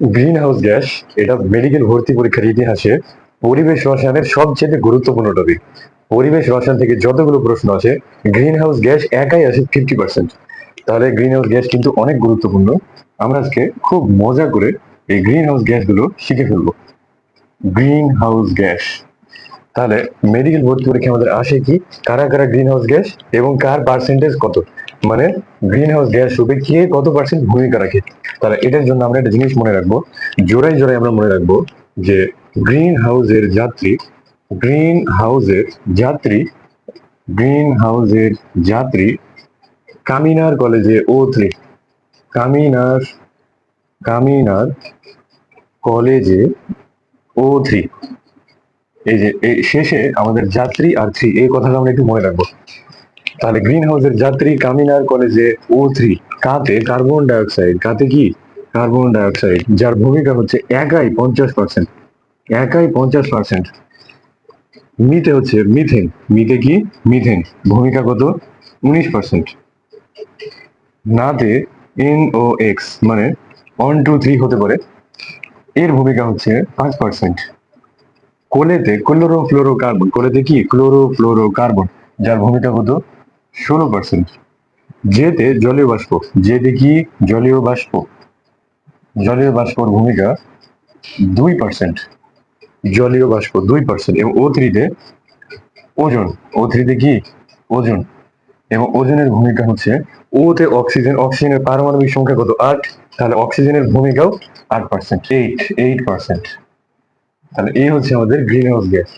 Green house gas এটা medical ভর্তি পরীক্ষার ইতিহাসে পরিবেশ রসায়নের সবচেয়ে গুরুত্বপূর্ণ টপিক। পরিবেশ রসায়ন থেকে যতগুলো প্রশ্ন আছে, গ্রিন হাউস গ্যাস একাই আসে 50%। তাহলে গ্রিন হাউস গ্যাস কিন্তু অনেক গুরুত্বপূর্ণ। আমরা আজকে খুব মজা করে এই গ্রিন হাউস গ্যাস গুলো শিখে ফেলবো। গ্রিন হাউস গ্যাস, তাহলে মেডিকেল ভর্তি পরীক্ষা আমাদের আসে কি, কারা কারা গ্রিন হাউস গ্যাস এবং কার পার্সেন্টেজ কত, মানে গ্রিন হাউস গ্যাস রূপে কে কত পার্সেন্ট ভূমিকা রাখে। তাহলে এটার জন্য আমরা একটা জিনিস মনে রাখবো, জোড়ায় জোড়ায় আমরা মনে রাখবো যে গ্রিন হাউসের যাত্রী, গ্রিন হাউসের যাত্রী, গ্রিন হাউসের যাত্রী কামিনার কলেজে O3, কামিনার কামিনার কলেজে O3। এই যে এই শেষে আমাদের যাত্রী আর 3, এই কথাটা আমরা একটু মনে রাখবো। তাহলে গ্রিন হাউসের যাত্রী কামিনার কলেজে O3, কাতে কার্বন ডাইঅক্সাইড, কাতে কি কার্বন ডাইঅক্সাইড, যার ভূমিকা হচ্ছে একাই 50%, একাই 50%। মিতে হচ্ছে মিথেন, মিতে কি মিথেন, ভূমিকা কত 19%। নাতে NOx মানে 1 2 3 হতে পারে, এর ভূমিকা হচ্ছে 5%। কোলেতে ক্লোরোফ্লোরোকার্বন, কোলেতে কি ক্লোরোফ্লোরোকার্বন, যার ভূমিকা কত 16%। যেতে জলীয় বাষ্প, যেতে কি জলীয় বাষ্প, জলীয় বাষ্পর ভূমিকা 2%, জলীয় বাষ্প 2%। এবং O3-তে ওজন, O3-তে কি ওজন, এবং ওজনের ভূমিকা হচ্ছে, ওতে অক্সিজেন, অক্সিজেনের পারমাণবিক সংখ্যা কত 8, তাহলে অক্সিজেনের ভূমিকাও 8%, 8%। তাহলে এই হচ্ছে আমাদের গ্রিন হাউস গ্যাস।